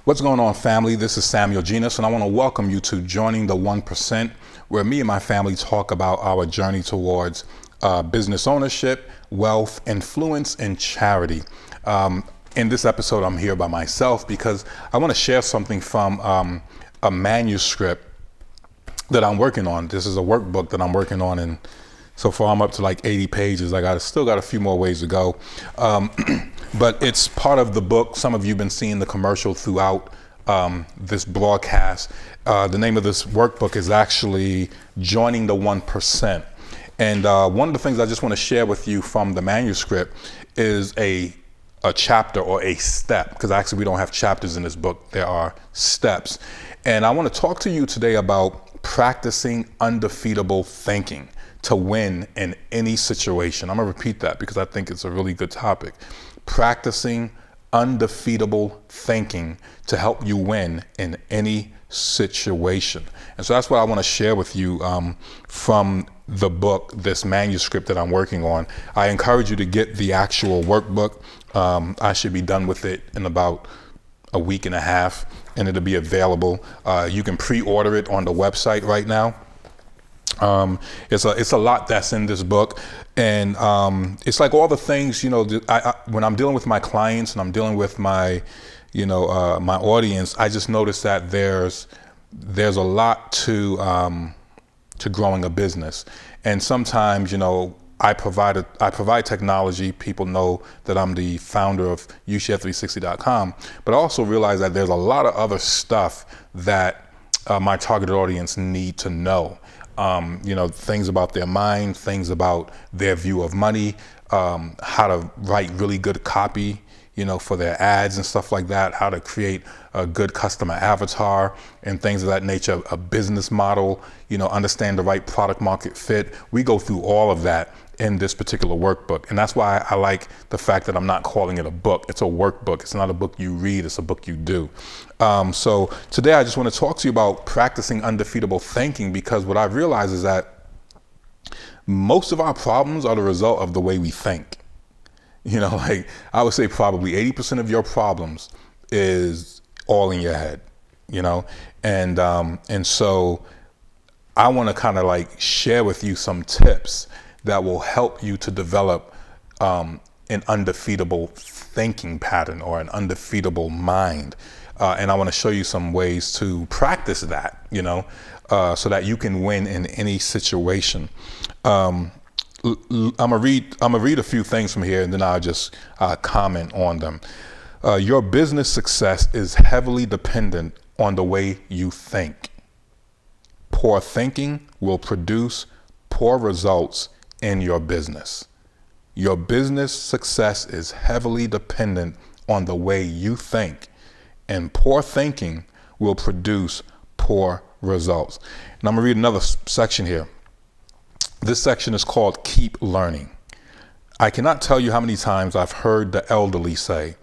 What's going on, family? This is Samuel Genus, and I want to welcome you to Joining the 1%, where me and my family talk about our journey towards business ownership, wealth, influence, and charity. In this episode, I'm here by myself because I want to share something from a manuscript that I'm working on. This is a workbook that I'm working on, and so far I'm up to like 80 pages. I still got a few more ways to go. But it's part of the book. Some of you have been seeing the commercial throughout this broadcast. The name of this workbook is actually Joining the 1%. And one of the things I just want to share with you from the manuscript is a chapter or a step, because actually we don't have chapters in this book. There are steps. And I want to talk to you today about practicing undefeatable thinking to win in any situation. I'm going to repeat that because I think it's a really good topic. Practicing undefeatable thinking to help you win in any situation. And so that's what I want to share with you from the book, this manuscript that I'm working on. I encourage you to get the actual workbook. I should be done with it in about a week and a half, and it'll be available. You can pre-order it on the website right now. It's a lot that's in this book, and it's like all the things, when I'm dealing with my clients and I'm dealing with my, my audience, I just notice that there's a lot to growing a business, and sometimes I provide technology. People know that I'm the founder of ushare360.com, but I also realize that there's a lot of other stuff that my targeted audience need to know. Things about their mind, things about their view of money, how to write really good copy, for their ads and stuff like that, how to create a good customer avatar and things of that nature, a business model, understand the right product market fit. We go through all of that in this particular workbook. And that's why I like the fact that I'm not calling it a book. It's a workbook. It's not a book you read. It's a book you do. So today I just want to talk to you about practicing undefeatable thinking, because what I've realized is that most of our problems are the result of the way we think. Like I would say probably 80% of your problems is all in your head, and so I want to kind of like share with you some tips that will help you to develop an undefeatable thinking pattern or an undefeatable mind. And I want to show you some ways to practice that, so that you can win in any situation. I'm gonna read a few things from here, and then I'll just comment on them. Your business success is heavily dependent on the way you think. Poor thinking will produce poor results in your business. Your business success is heavily dependent on the way you think, and poor thinking will produce poor results. And I'm gonna read another section here. This section is called Keep Learning. I cannot tell you how many times I've heard the elderly say,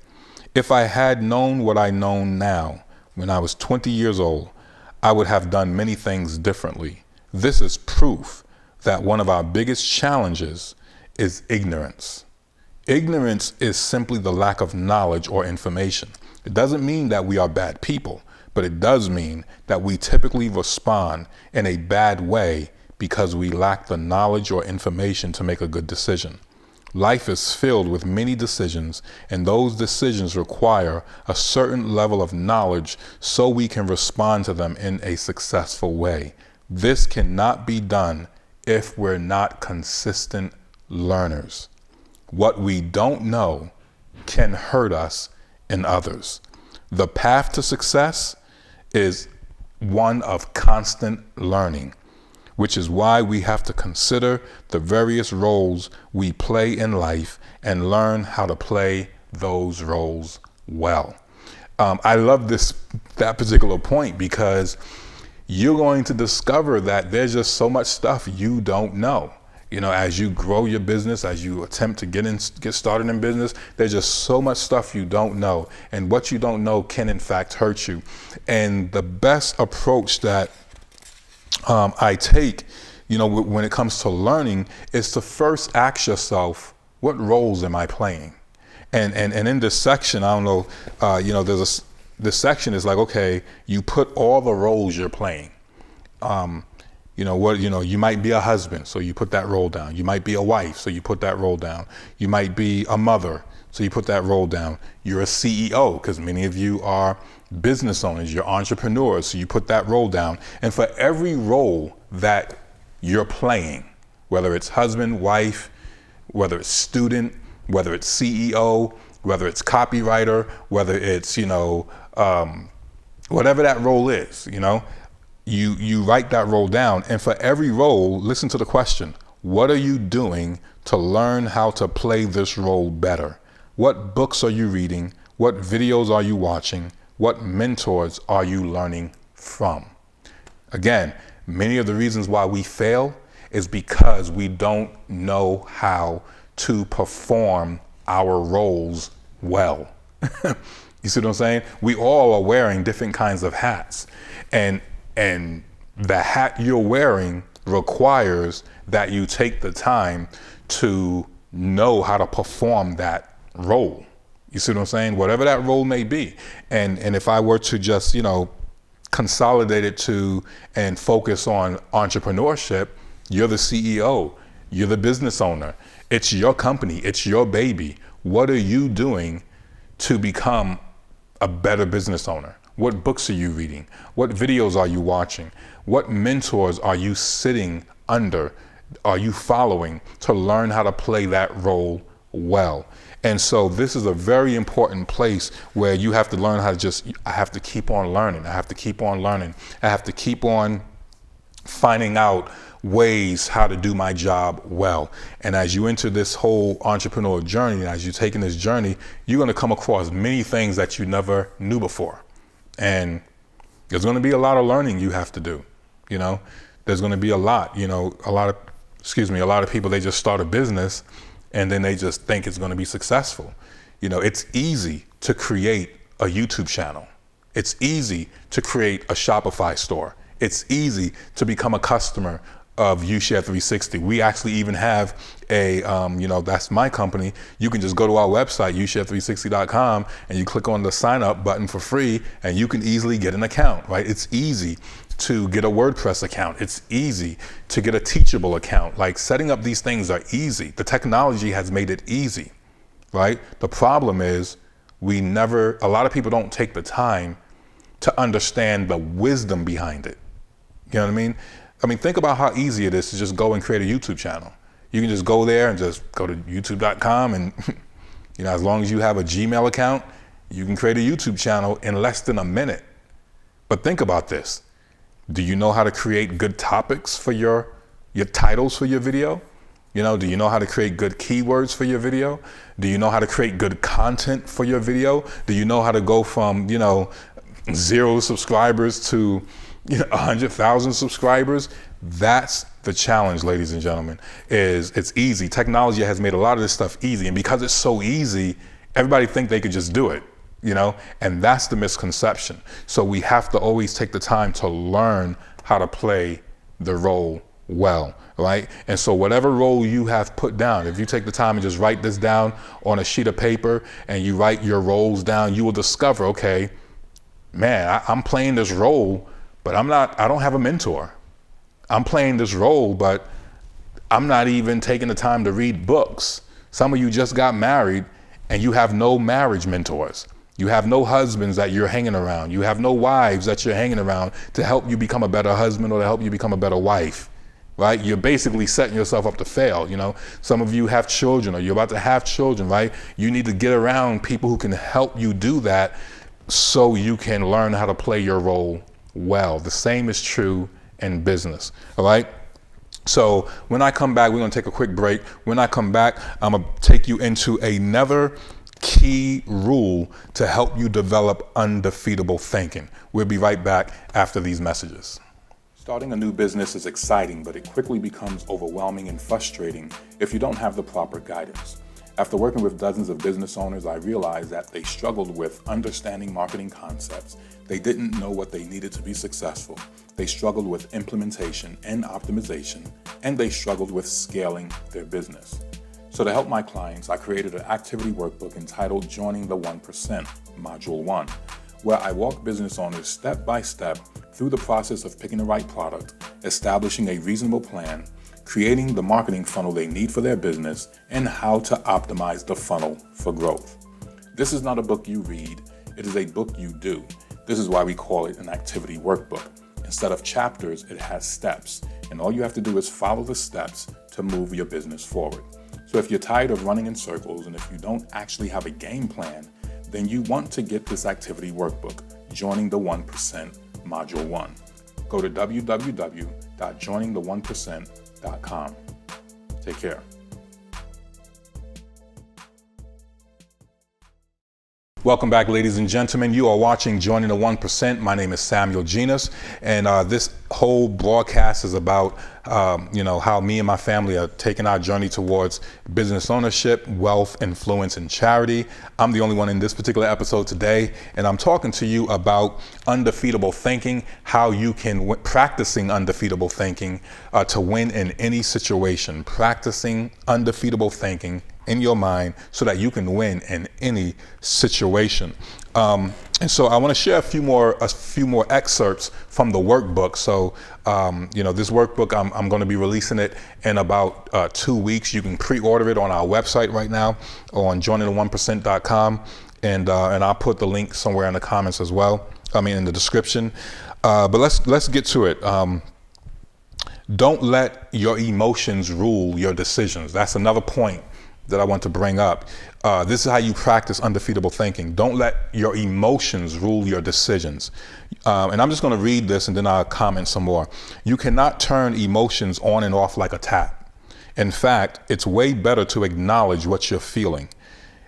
if I had known what I know now when I was 20 years old, I would have done many things differently. This is proof that one of our biggest challenges is ignorance. Ignorance is simply the lack of knowledge or information. It doesn't mean that we are bad people, but it does mean that we typically respond in a bad way because we lack the knowledge or information to make a good decision. Life is filled with many decisions, and those decisions require a certain level of knowledge so we can respond to them in a successful way. This cannot be done if we're not consistent learners. What we don't know can hurt us and others. The path to success is one of constant learning, which is why we have to consider the various roles we play in life and learn how to play those roles well. I love that particular point, because you're going to discover that there's just so much stuff you don't know. As you grow your business, as you attempt to get started in business, there's just so much stuff you don't know. And what you don't know can in fact hurt you. And the best approach that I take, when it comes to learning, is to first ask yourself, what roles am I playing? And in this section, I don't know, there's the section is like, okay, you put all the roles you're playing. You might be a husband, so you put that role down. You might be a wife, so you put that role down. You might be a mother, so you put that role down. You're a CEO, because many of you are business owners, you're entrepreneurs, so you put that role down. And for every role that you're playing, whether it's husband, wife, whether it's student, whether it's CEO, whether it's copywriter, whether it's, whatever that role is, you write that role down. And for every role, listen to the question: what are you doing to learn how to play this role better? What books are you reading? What videos are you watching? What mentors are you learning from? Again, many of the reasons why we fail is because we don't know how to perform our roles well. You see what I'm saying? We all are wearing different kinds of hats, and the hat you're wearing requires that you take the time to know how to perform that role. You see what I'm saying? Whatever that role may be. And if I were to just, consolidate it to and focus on entrepreneurship, you're the CEO, you're the business owner. It's your company, it's your baby. What are you doing to become a better business owner? What books are you reading? What videos are you watching? What mentors are you sitting under? Are you following to learn how to play that role well? And so this is a very important place where you have to learn how to I have to keep on learning. I have to keep on learning. I have to keep on finding out ways how to do my job well. And as you enter this whole entrepreneurial journey, as you're taking this journey, you're going to come across many things that you never knew before. And there's going to be a lot of learning you have to do. There's going to be a lot of people, they just start a business and then they just think it's going to be successful. It's easy to create a YouTube channel. It's easy to create a Shopify store. It's easy to become a customer of UShare 360. We actually even have that's my company. You can just go to our website, ushare360.com, and you click on the sign up button for free, and you can easily get an account, right? It's easy to get a WordPress account. It's easy to get a Teachable account. Like, setting up these things are easy. The technology has made it easy, right? The problem is a lot of people don't take the time to understand the wisdom behind it. You know what I mean? Think about how easy it is to just go and create a YouTube channel. You can just go there and just go to youtube.com, and as long as you have a Gmail account, you can create a YouTube channel in less than a minute. But think about this. Do you know how to create good topics for your titles for your video? Do you know how to create good keywords for your video? Do you know how to create good content for your video? Do you know how to go from, 0 subscribers to 100,000 subscribers? That's the challenge, ladies and gentlemen. It's easy. Technology has made a lot of this stuff easy, and because it's so easy, everybody think they could just do it, and that's the misconception. So we have to always take the time to learn how to play the role well, right? And so whatever role you have put down, if you take the time and just write this down on a sheet of paper and you write your roles down, you will discover, okay, man, I'm playing this role, but I don't have a mentor. I'm playing this role, but I'm not even taking the time to read books. Some of you just got married and you have no marriage mentors. You have no husbands that you're hanging around. You have no wives that you're hanging around to help you become a better husband or to help you become a better wife, right? You're basically setting yourself up to fail. Some of you have children or you're about to have children, right? You need to get around people who can help you do that so you can learn how to play your role well. The same is true in business, all right? So when I come back, we're going to take a quick break. When I come back, I'm going to take you into another key rule to help you develop undefeatable thinking. We'll be right back after these messages. Starting a new business is exciting, but it quickly becomes overwhelming and frustrating if you don't have the proper guidance. After working with dozens of business owners, I realized that they struggled with understanding marketing concepts. They didn't know what they needed to be successful. They struggled with implementation and optimization, and they struggled with scaling their business. So to help my clients, I created an activity workbook entitled Joining the 1%, Module 1. where I walk business owners step by step through the process of picking the right product, establishing a reasonable plan, creating the marketing funnel they need for their business, and how to optimize the funnel for growth. This is not a book you read, it is a book you do. This is why we call it an activity workbook. Instead of chapters, it has steps, and all you have to do is follow the steps to move your business forward. So if you're tired of running in circles and if you don't actually have a game plan, then you want to get this activity workbook, Joining the 1% Module 1. Go to www.joiningthe1%.com. Take care. Welcome back, ladies and gentlemen. You are watching Joining the 1%. My name is Samuel Genus, and this whole broadcast is about how me and my family are taking our journey towards business ownership, wealth, influence, and charity. I'm the only one in this particular episode today, and I'm talking to you about undefeatable thinking, how you can practicing undefeatable thinking to win in any situation. Practicing undefeatable thinking in your mind so that you can win in any situation. And so I want to share a few more excerpts from the workbook. So, this workbook, I'm going to be releasing it in about 2 weeks. You can pre-order it on our website right now on joiningthe1%.com. And I'll put the link somewhere in the comments as well. In the description. But let's get to it. Don't let your emotions rule your decisions. That's another point that I want to bring up. This is how you practice undefeatable thinking. Don't let your emotions rule your decisions. And I'm just going to read this and then I'll comment some more. You cannot turn emotions on and off like a tap. In fact, it's way better to acknowledge what you're feeling.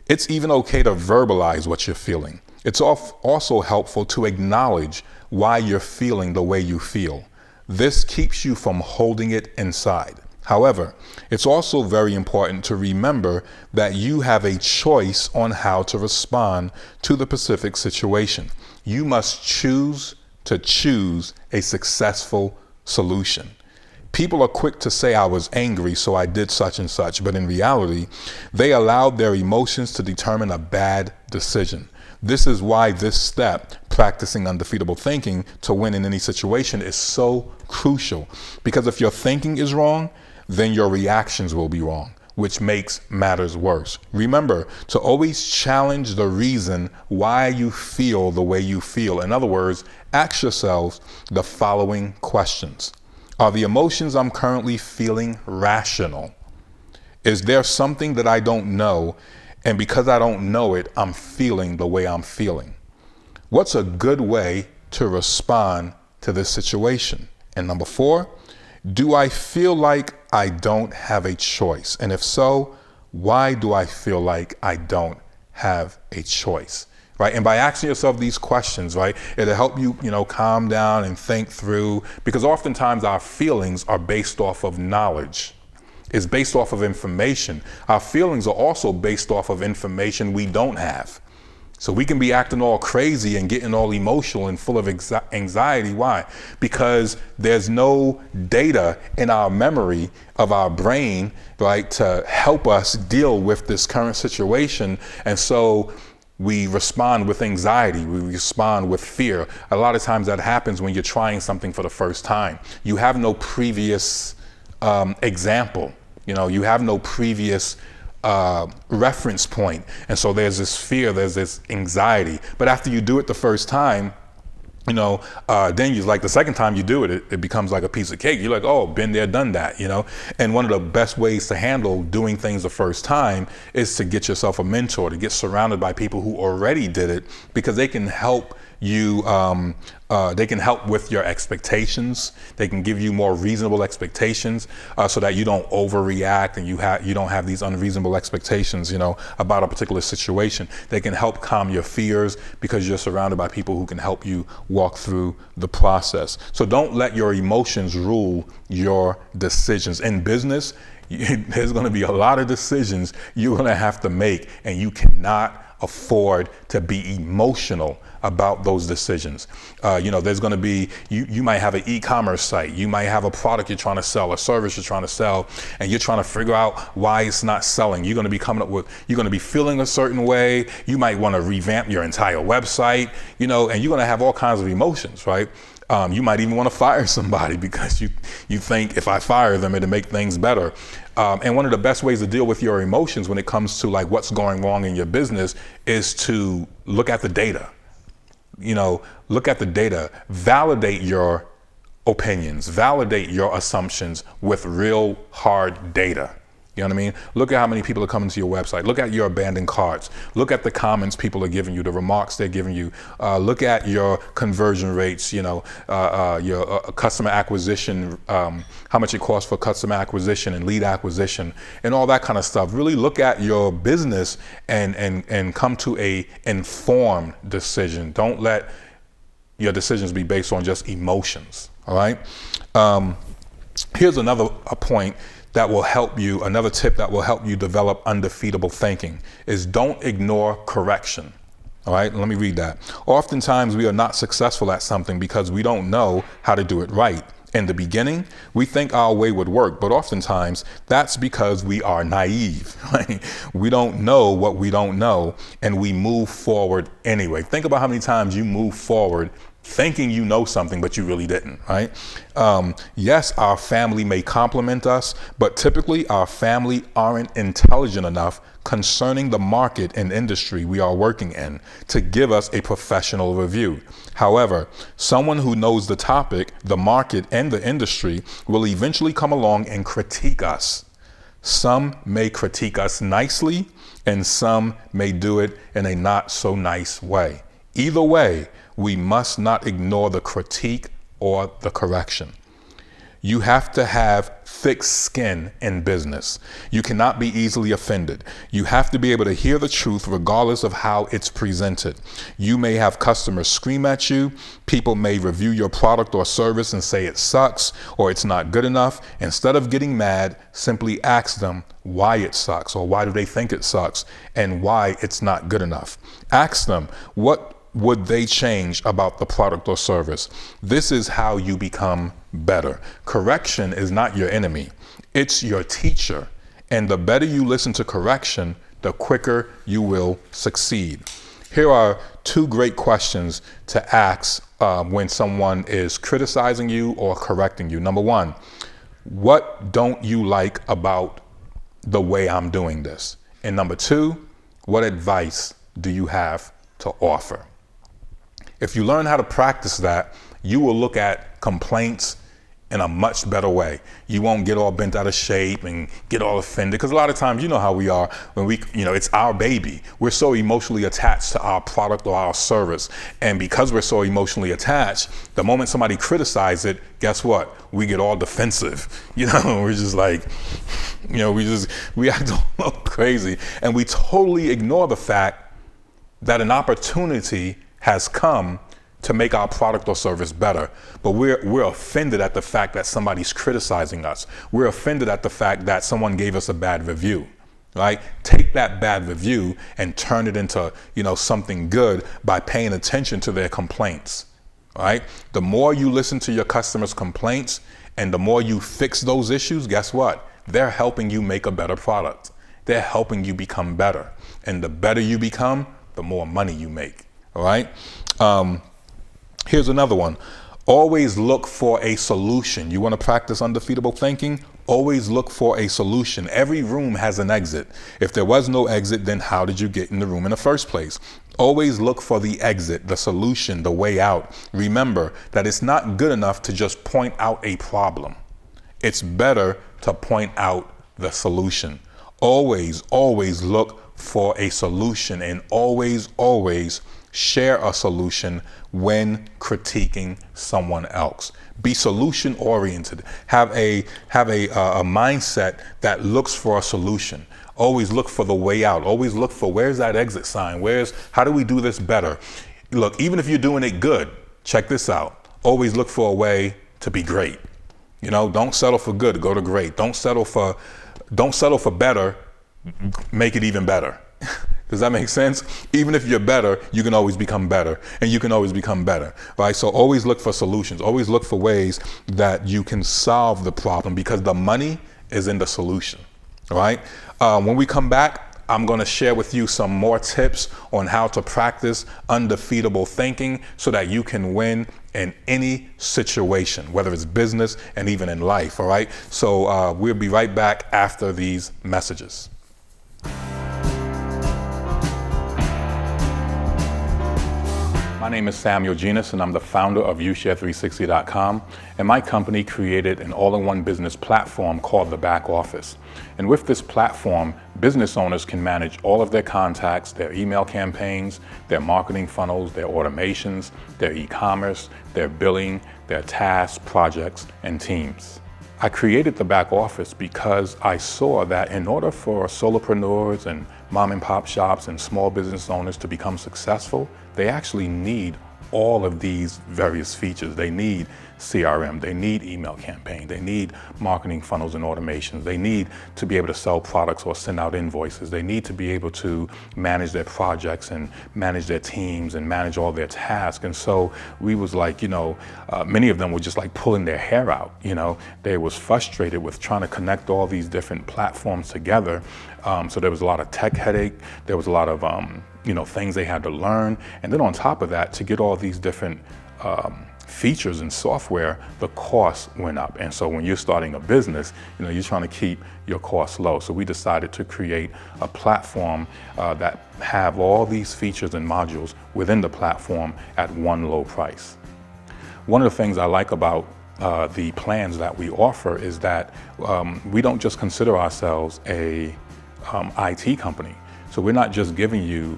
It's even okay to verbalize what you're feeling. It's also helpful to acknowledge why you're feeling the way you feel. This keeps you from holding it inside. However, it's also very important to remember that you have a choice on how to respond to the specific situation. You must choose a successful solution. People are quick to say, I was angry, so I did such and such, but in reality, they allowed their emotions to determine a bad decision. This is why this step, practicing undefeatable thinking to win in any situation, is so crucial. Because if your thinking is wrong, then your reactions will be wrong, which makes matters worse. Remember to always challenge the reason why you feel the way you feel. In other words, ask yourselves the following questions. Are the emotions I'm currently feeling rational? Is there something that I don't know, and because I don't know it, I'm feeling the way I'm feeling? What's a good way to respond to this situation? And number 4, do I feel like I don't have a choice? And if so, why do I feel like I don't have a choice? Right? And by asking yourself these questions, right, it'll help you, calm down and think through, because oftentimes our feelings are based off of knowledge. It's based off of information. Our feelings are also based off of information we don't have. So we can be acting all crazy and getting all emotional and full of anxiety. Why? Because there's no data in our memory of our brain, right, to help us deal with this current situation. And so we respond with anxiety. We respond with fear. A lot of times that happens when you're trying something for the first time. You have no previous example. You have no previous reference point. And so there's this fear, there's this anxiety. But after you do it the first time, then you like the second time you do it, it becomes like a piece of cake. You're like, oh, been there, done that, And one of the best ways to handle doing things the first time is to get yourself a mentor, to get surrounded by people who already did it, because they can help you, they can help with your expectations. They can give you more reasonable expectations so that you don't overreact and you don't have these unreasonable expectations, about a particular situation. They can help calm your fears because you're surrounded by people who can help you walk through the process. So don't let your emotions rule your decisions. In business, there's going to be a lot of decisions you're going to have to make, and you cannot afford to be emotional about those decisions. There's going to be, you might have an e-commerce site, you might have a product you're trying to sell, a service you're trying to sell, and you're trying to figure out why it's not selling. You're going to be you're going to be feeling a certain way. You might want to revamp your entire website, and you're going to have all kinds of emotions, right? You might even want to fire somebody because you think if I fire them, it'll make things better. And one of the best ways to deal with your emotions when it comes to like what's going wrong in your business is to look at the data. Look at the data, validate your opinions, validate your assumptions with real hard data. You know what I mean? Look at how many people are coming to your website. Look at your abandoned carts. Look at the comments people are giving you, the remarks they're giving you. Look at your conversion rates, your customer acquisition, how much it costs for customer acquisition and lead acquisition and all that kind of stuff. Really look at your business and come to a informed decision. Don't let your decisions be based on just emotions, all right? Here's another point that will help you, another tip that will help you develop undefeatable thinking is don't ignore correction. All right, let me read that. Oftentimes we are not successful at something because we don't know how to do it right. In the beginning, we think our way would work, but oftentimes that's because we are naive. Right? We don't know what we don't know, and we move forward anyway. Think about how many times you move forward thinking you know something, but you really didn't, right? Yes, our family may compliment us, but typically our family aren't intelligent enough concerning the market and industry we are working in to give us a professional review. However, someone who knows the topic, the market, and the industry will eventually come along and critique us. Some may critique us nicely, and some may do it in a not so nice way. Either way, we must not ignore the critique or the correction. You have to have thick skin in business. You cannot be easily offended. You have to be able to hear the truth regardless of how it's presented. You may have customers scream at you. People may review your product or service and say it sucks or it's not good enough. Instead of getting mad, simply ask them why it sucks or why do they think it sucks and why it's not good enough. Ask them what would they change about the product or service. This is how you become better. Correction is not your enemy. It's your teacher. And the better you listen to correction, the quicker you will succeed. Here are two great questions to ask when someone is criticizing you or correcting you. Number one, what don't you like about the way I'm doing this? And number two, what advice do you have to offer? If you learn how to practice that, you will look at complaints in a much better way. You won't get all bent out of shape and get all offended, because a lot of times, you know how we are when it's our baby. We're so emotionally attached to our product or our service. And because we're so emotionally attached, the moment somebody criticizes it, guess what? We get all defensive. We're just like, we act all crazy. And we totally ignore the fact that an opportunity has come to make our product or service better. But we're offended at the fact that somebody's criticizing us. We're offended at the fact that someone gave us a bad review, right? Take that bad review and turn it into, something good by paying attention to their complaints, right? The more you listen to your customers' complaints and the more you fix those issues, guess what? They're helping you make a better product. They're helping you become better. And the better you become, the more money you make. All right. Here's another one. Always look for a solution. You want to practice undefeatable thinking? Always look for a solution. Every room has an exit. If there was no exit, then how did you get in the room in the first place? Always look for the exit, the solution, the way out. Remember that it's not good enough to just point out a problem. It's better to point out the solution. Always, always look for a solution, and always, always share a solution when critiquing someone else. Be solution oriented. Have a mindset that looks for a solution. Always look for the way out. Always look for where's that exit sign? How do we do this better? Look, even if you're doing it good, check this out. Always look for a way to be great. Don't settle for good, go to great. Don't settle for better, make it even better. Does that make sense? Even if you're better, you can always become better, and you can always become better, right? So always look for solutions. Always look for ways that you can solve the problem, because the money is in the solution, all right? When we come back, I'm going to share with you some more tips on how to practice undefeatable thinking so that you can win in any situation, whether it's business and even in life, all right? So we'll be right back after these messages. My name is Samuel Genus, and I'm the founder of YouShare360.com, and my company created an all-in-one business platform called The Back Office. And with this platform, business owners can manage all of their contacts, their email campaigns, their marketing funnels, their automations, their e-commerce, their billing, their tasks, projects, and teams. I created The Back Office because I saw that in order for solopreneurs and mom and pop shops and small business owners to become successful, they actually need all of these various features. They need CRM, they need email campaign, they need marketing funnels and automations, they need to be able to sell products or send out invoices, they need to be able to manage their projects and manage their teams and manage all their tasks. And so we was like, many of them were just like pulling their hair out. They was frustrated with trying to connect all these different platforms together. So there was a lot of tech headache, there was a lot of things they had to learn. And then on top of that, to get all these different features and software, the cost went up. And so when you're starting a business, you're trying to keep your costs low. So we decided to create a platform that have all these features and modules within the platform at one low price. One of the things I like about the plans that we offer is that we don't just consider ourselves a IT company. So we're not just giving you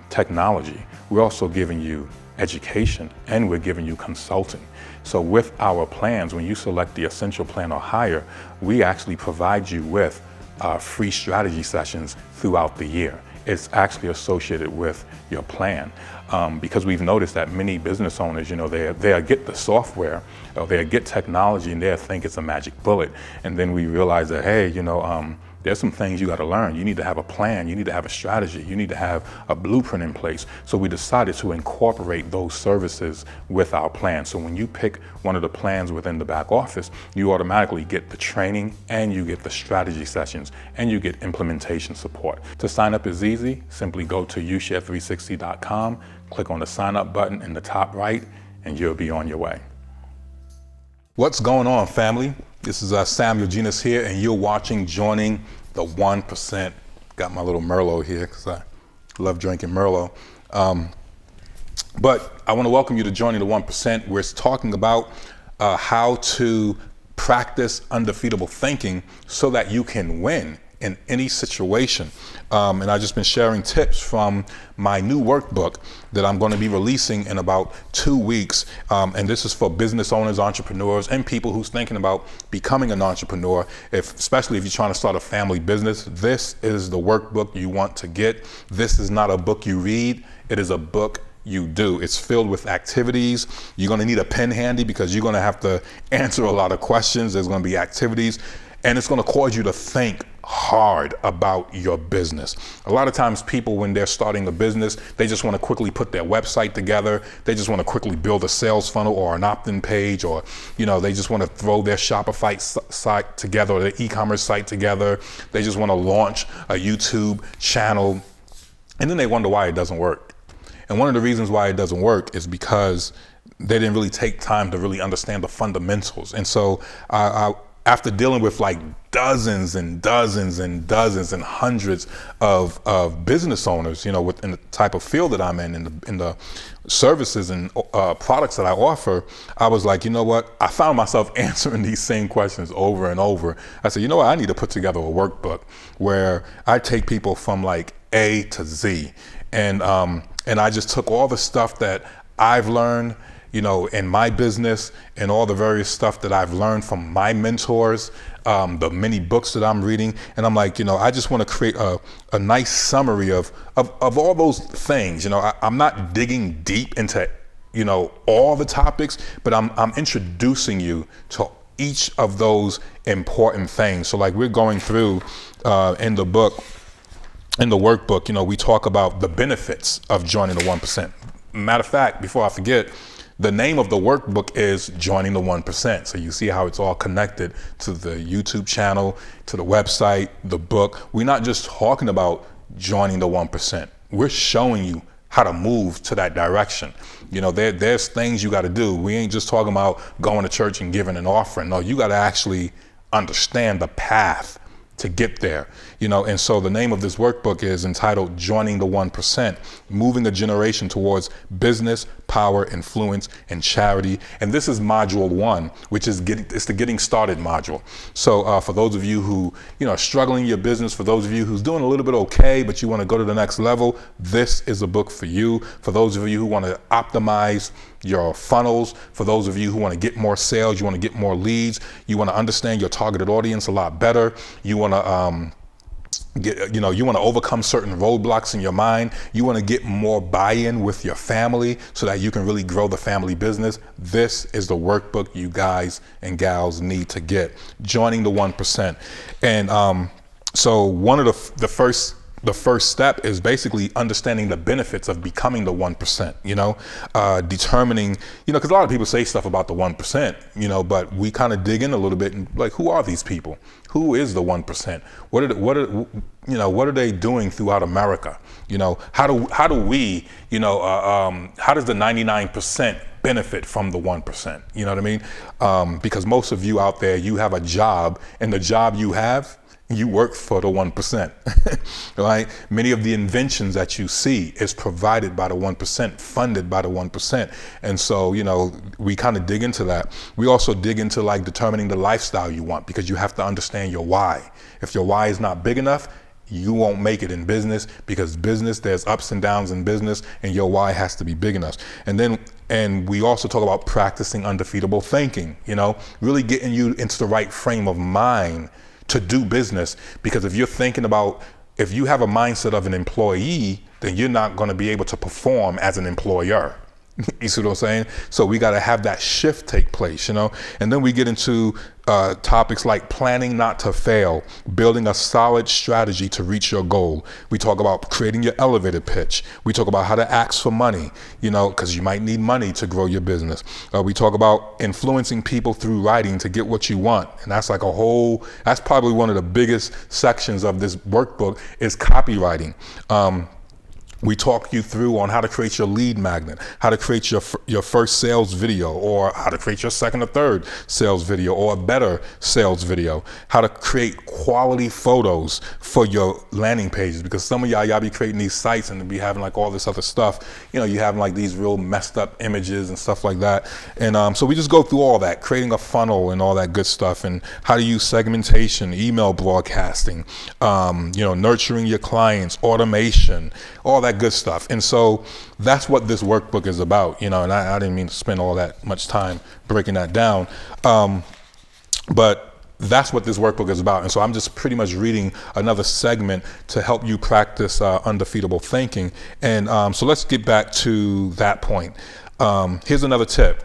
technology, we're also giving you education, and we're giving you consulting. So with our plans, when you select the essential plan or higher, we actually provide you with free strategy sessions throughout the year. It's actually associated with your plan, because we've noticed that many business owners, they get the software or they get technology and they think it's a magic bullet, and then we realize that, hey, there's some things you got to learn. You need to have a plan. You need to have a strategy. You need to have a blueprint in place. So we decided to incorporate those services with our plan. So when you pick one of the plans within the back office, you automatically get the training and you get the strategy sessions and you get implementation support. To sign up is easy. Simply go to YouShare360.com, click on the sign up button in the top right, and you'll be on your way. What's going on, family? This is Samuel Genus here, and you're watching Joining the 1%. Got my little Merlot here because I love drinking Merlot. But I want to welcome you to Joining the 1%. We're talking about how to practice undefeatable thinking so that you can win in any situation. And I've just been sharing tips from my new workbook that I'm going to be releasing in about 2 weeks. And this is for business owners, entrepreneurs, and people who's thinking about becoming an entrepreneur, especially if you're trying to start a family business. This is the workbook you want to get. This is not a book you read. It is a book you do. It's filled with activities. You're going to need a pen handy because you're going to have to answer a lot of questions. There's going to be activities, and it's going to cause you to think hard about your business. A lot of times people, when they're starting a business, they just want to quickly put their website together. They just want to quickly build a sales funnel or an opt-in page, or they just want to throw their Shopify site together or their e-commerce site together. They just want to launch a YouTube channel, and then they wonder why it doesn't work. And one of the reasons why it doesn't work is because they didn't really take time to really understand the fundamentals. And so after dealing with like dozens and dozens and dozens and hundreds of business owners, within the type of field that I'm in the services and products that I offer, I was like, I found myself answering these same questions over and over. I said, I need to put together a workbook where I take people from like A to Z. And I just took all the stuff that I've learned, in my business, and all the various stuff that I've learned from my mentors, the many books that I'm reading. And I'm like, I just want to create a nice summary of all those things. I'm not digging deep into, all the topics, but I'm introducing you to each of those important things. So like we're going through in the book, in the workbook, we talk about the benefits of joining the 1%. Matter of fact, before I forget, the name of the workbook is Joining the 1%. So you see how it's all connected to the YouTube channel, to the website, the book. We're not just talking about joining the 1%. We're showing you how to move to that direction. There's things you got to do. We ain't just talking about going to church and giving an offering. No, you got to actually understand the path to get there, and so the name of this workbook is entitled Joining the 1%, Moving a Generation Towards Business, Power, Influence, and Charity. And this is module 1, which is it's the Getting Started module. So for those of you who, are struggling in your business, for those of you who's doing a little bit okay, but you want to go to the next level, this is a book for you. For those of you who want to optimize your funnels, for those of you who want to get more sales, you want to get more leads, you want to understand your targeted audience a lot better, you want to you want to overcome certain roadblocks in your mind, you want to get more buy-in with your family so that you can really grow the family business. This is the workbook you guys and gals need to get, Joining the 1%. And so one of the first step is basically understanding the benefits of becoming the 1%, determining, because a lot of people say stuff about the 1%, but we kind of dig in a little bit and like, who are these people? Who is the 1%? What are they doing throughout America? How do we, how does the 99% benefit from the 1%? You know what I mean? Because most of you out there, you have a job, and the job you have, you work for the 1%, right? Many of the inventions that you see is provided by the 1%, funded by the 1%. And so, we kind of dig into that. We also dig into like determining the lifestyle you want, because you have to understand your why. If your why is not big enough, you won't make it in business, because business, there's ups and downs in business, and your why has to be big enough. And we also talk about practicing undefeatable thinking, really getting you into the right frame of mind to do business. Because if you have a mindset of an employee, then you're not going to be able to perform as an employer. You see what I'm saying? So we got to have that shift take place, and then we get into topics like planning not to fail, building a solid strategy to reach your goal. We talk about creating your elevator pitch. We talk about how to ask for money, because you might need money to grow your business. We talk about influencing people through writing to get what you want. And that's that's probably one of the biggest sections of this workbook is copywriting. We talk you through on how to create your lead magnet, how to create your first sales video, or how to create your second or third sales video, or a better sales video, how to create quality photos for your landing pages, because some of y'all be creating these sites and be having like all this other stuff. You have like these real messed up images and stuff like that. And so we just go through all that, creating a funnel and all that good stuff, and how to use segmentation, email broadcasting, nurturing your clients, automation, all that good stuff. And so that's what this workbook is about, and I didn't mean to spend all that much time breaking that down, but that's what this workbook is about. And so I'm just pretty much reading another segment to help you practice undefeatable thinking. And so let's get back to that point. Here's another tip: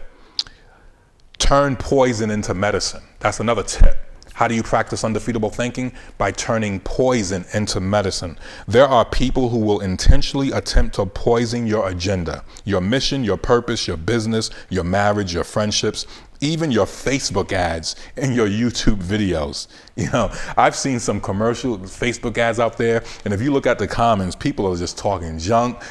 turn poison into medicine. That's another tip. How do you practice undefeatable thinking? By turning poison into medicine. There are people who will intentionally attempt to poison your agenda, your mission, your purpose, your business, your marriage, your friendships, even your Facebook ads and your YouTube videos. I've seen some commercial Facebook ads out there, and if you look at the comments, people are just talking junk.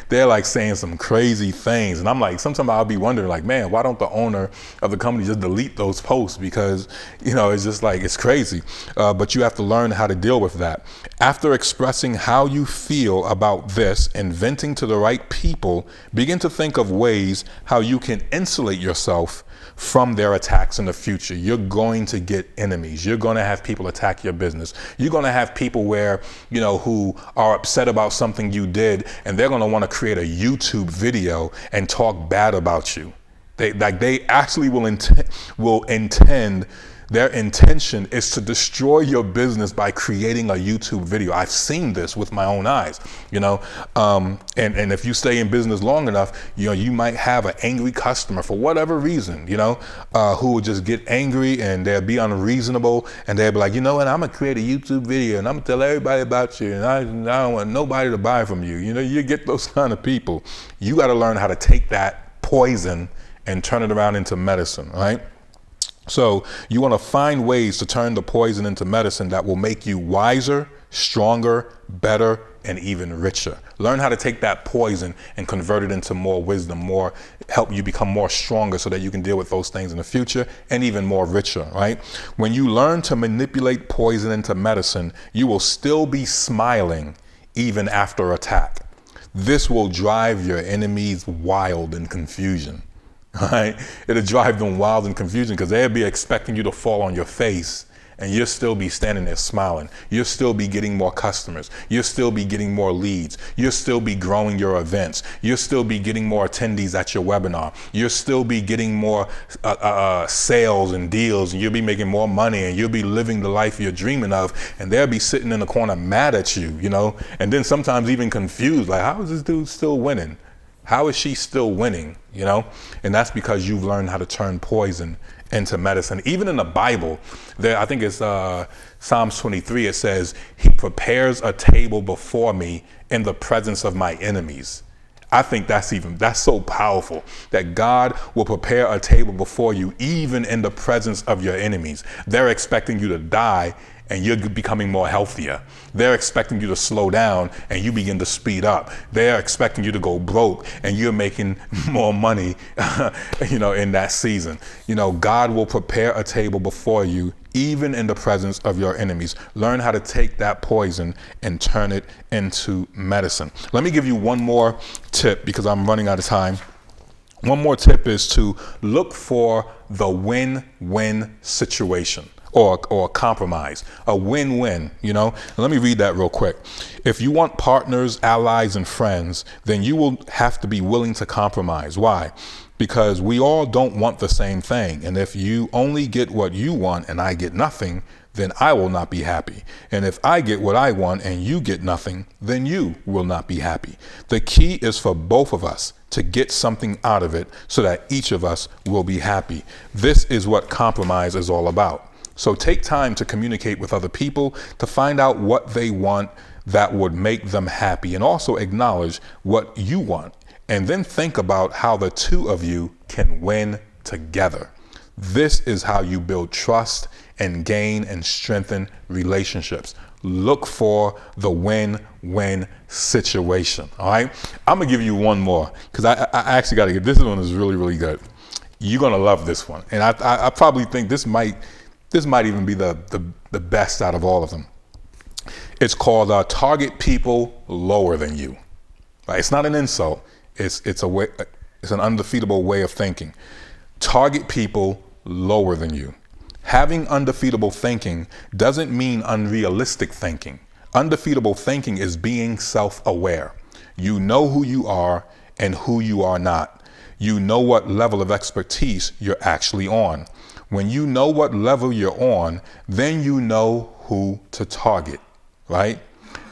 They're like saying some crazy things, and I'm like, sometimes I'll be wondering, like, man, why don't the owner of the company just delete those posts? Because it's just like, it's crazy. But you have to learn how to deal with that. After expressing how you feel about this and venting to the right people, begin to think of ways how you can insulate yourself from their attacks in the future. You're going to get enemies. You're going to have people attack your business. You're going to have people who are upset about something you did, and they're going to want to create a YouTube video and talk bad about you. They actually will intend Their intention is to destroy your business by creating a YouTube video. I've seen this with my own eyes, and if you stay in business long enough, you might have an angry customer for whatever reason, who will just get angry and they'll be unreasonable and they'll be like, I'm gonna create a YouTube video and I'm gonna tell everybody about you and I don't want nobody to buy from you. You get those kind of people. You got to learn how to take that poison and turn it around into medicine, right? So you want to find ways to turn the poison into medicine that will make you wiser, stronger, better, and even richer. Learn how to take that poison and convert it into more wisdom, help you become more stronger so that you can deal with those things in the future and even more richer, right? When you learn to manipulate poison into medicine, you will still be smiling even after attack. This will drive your enemies wild in confusion. Right? It'll drive them wild and confusion because they'll be expecting you to fall on your face and you'll still be standing there smiling. You'll still be getting more customers. You'll still be getting more leads. You'll still be growing your events. You'll still be getting more attendees at your webinar. You'll still be getting more sales and deals, and you'll be making more money, and you'll be living the life you're dreaming of, and they'll be sitting in the corner mad at you, and then sometimes even confused, like, how is this dude still winning? How is she still winning? And that's because you've learned how to turn poison into medicine. Even in the Bible, I think it's Psalms 23, it says, he prepares a table before me in the presence of my enemies. I think that's so powerful that God will prepare a table before you, even in the presence of your enemies. They're expecting you to die and you're becoming more healthier. They're expecting you to slow down and you begin to speed up. They're expecting you to go broke and you're making more money, in that season. God will prepare a table before you, even in the presence of your enemies. Learn how to take that poison and turn it into medicine. Let me give you one more tip because I'm running out of time. One more tip is to look for the win-win situation. Or compromise, a win-win, Let me read that real quick. If you want partners, allies, and friends, then you will have to be willing to compromise. Why? Because we all don't want the same thing. And if you only get what you want and I get nothing, then I will not be happy. And if I get what I want and you get nothing, then you will not be happy. The key is for both of us to get something out of it so that each of us will be happy. This is what compromise is all about. So take time to communicate with other people to find out what they want that would make them happy, and also acknowledge what you want. And then think about how the two of you can win together. This is how you build trust and gain and strengthen relationships. Look for the win-win situation. All right. I'm going to give you one more because I actually got to get this one is really, really good. You're going to love this one. And I probably think this might even be the best out of all of them. It's called target people lower than you. Right? It's not an insult. It's an undefeatable way of thinking. Target people lower than you. Having undefeatable thinking doesn't mean unrealistic thinking. Undefeatable thinking is being self-aware. You know who you are and who you are not. You know what level of expertise you're actually on. When you know what level you're on, then you know who to target, right?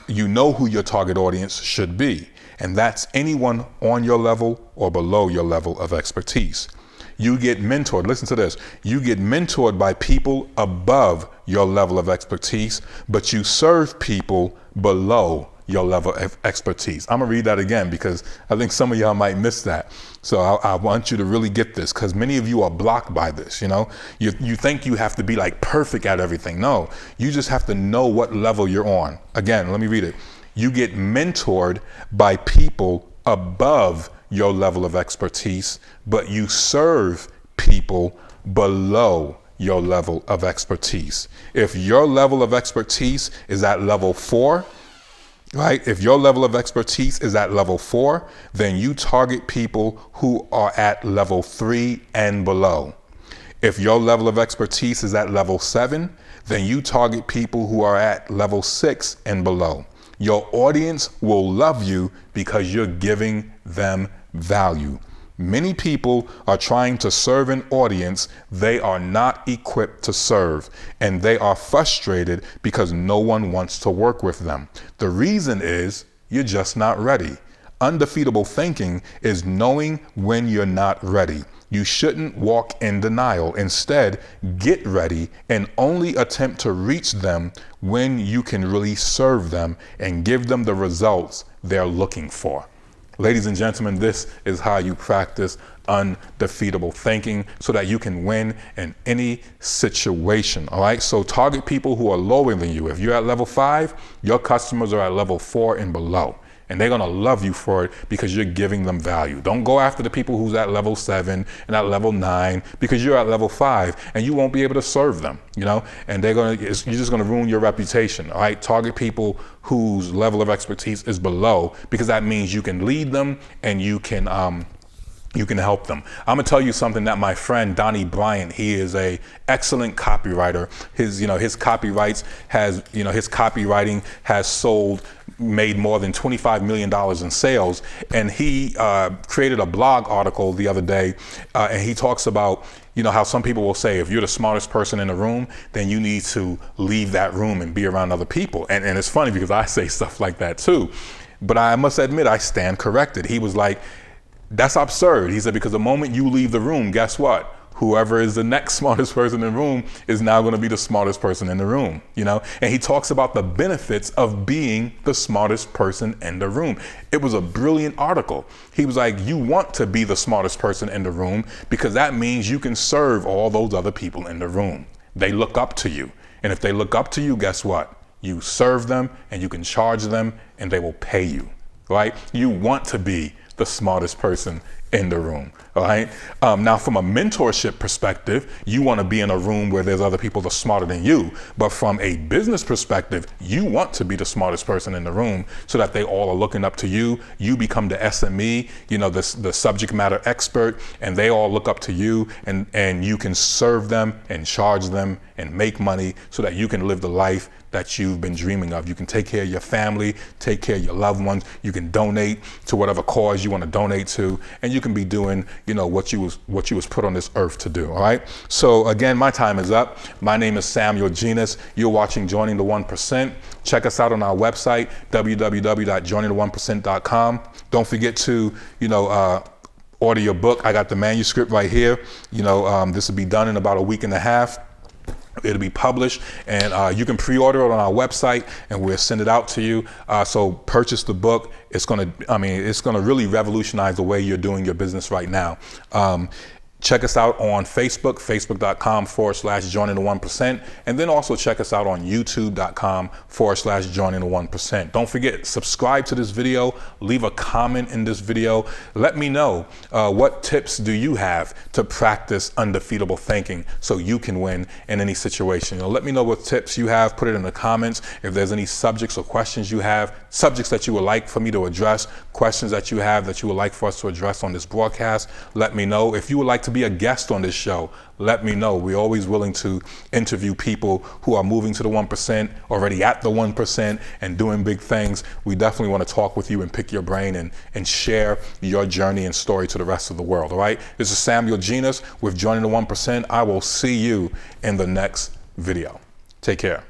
You know who your target audience should be, and that's anyone on your level or below your level of expertise. You get mentored, listen to this, you get mentored by people above your level of expertise, but you serve people below your level of expertise. I'm gonna read that again because I think some of y'all might miss that. So I want you to really get this because many of you are blocked by this, You think you have to be like perfect at everything. No, you just have to know what level you're on. Again, let me read it. You get mentored by people above your level of expertise, but you serve people below your level of expertise. If your level of expertise is at level 4, right? If your level of expertise is at level 4, then you target people who are at level 3 and below. If your level of expertise is at level 7, then you target people who are at level 6 and below. Your audience will love you because you're giving them value. Many people are trying to serve an audience they are not equipped to serve, and they are frustrated because no one wants to work with them. The reason is you're just not ready. Undefeatable thinking is knowing when you're not ready. You shouldn't walk in denial. Instead, get ready and only attempt to reach them when you can really serve them and give them the results they're looking for. Ladies and gentlemen, this is how you practice undefeatable thinking so that you can win in any situation. All right. So target people who are lower than you. If you're at level 5, your customers are at level 4 and below. And they're going to love you for it because you're giving them value. Don't go after the people who's at level 7 and at level 9 because you're at level 5 and you won't be able to serve them, and you're just going to ruin your reputation. All right. Target people whose level of expertise is below, because that means you can lead them and you can help them. I'm gonna tell you something that my friend Donnie Bryant, he is a excellent copywriter. His copywriting has made more than $25 million in sales. And he created a blog article the other day, and he talks about, how some people will say, if you're the smartest person in the room, then you need to leave that room and be around other people. And it's funny because I say stuff like that too. But I must admit, I stand corrected. He was like, that's absurd. He said, because the moment you leave the room, guess what? Whoever is the next smartest person in the room is now going to be the smartest person in the room, And he talks about the benefits of being the smartest person in the room. It was a brilliant article. He was like, you want to be the smartest person in the room because that means you can serve all those other people in the room. They look up to you. And if they look up to you, guess what? You serve them and you can charge them and they will pay you, right? You want to be the smartest person in the room. All right. Now, from a mentorship perspective, you want to be in a room where there's other people that are smarter than you. But from a business perspective, you want to be the smartest person in the room so that they all are looking up to you. You become the SME, the subject matter expert, and they all look up to you, and you can serve them and charge them and make money so that you can live the life that you've been dreaming of. You can take care of your family, take care of your loved ones. You can donate to whatever cause you want to donate to, and you can be doing, what you was put on this earth to do. All right. So again, my time is up. My name is Samuel Genus. You're watching Joining the 1%. Check us out on our website, www.joiningthe1%.com. Don't forget to, order your book. I got the manuscript right here. This will be done in about a week and a half. It'll be published, and you can pre-order it on our website, and we'll send it out to you. So purchase the book. It's gonna really revolutionize the way you're doing your business right now. Check us out on Facebook, facebook.com/joining the 1%. And then also check us out on youtube.com/joining the 1%. Don't forget, subscribe to this video, leave a comment in this video. Let me know what tips do you have to practice undefeatable thinking so you can win in any situation. Let me know what tips you have, put it in the comments. If there's any subjects or questions you have, subjects that you would like for me to address, questions that you have that you would like for us to address on this broadcast, let me know. If you would like to be a guest on this show, let me know. We're always willing to interview people who are moving to the 1%, already at the 1% and doing big things. We definitely want to talk with you and pick your brain and share your journey and story to the rest of the world. All right. This is Samuel Genus with Joining the 1%. I will see you in the next video. Take care.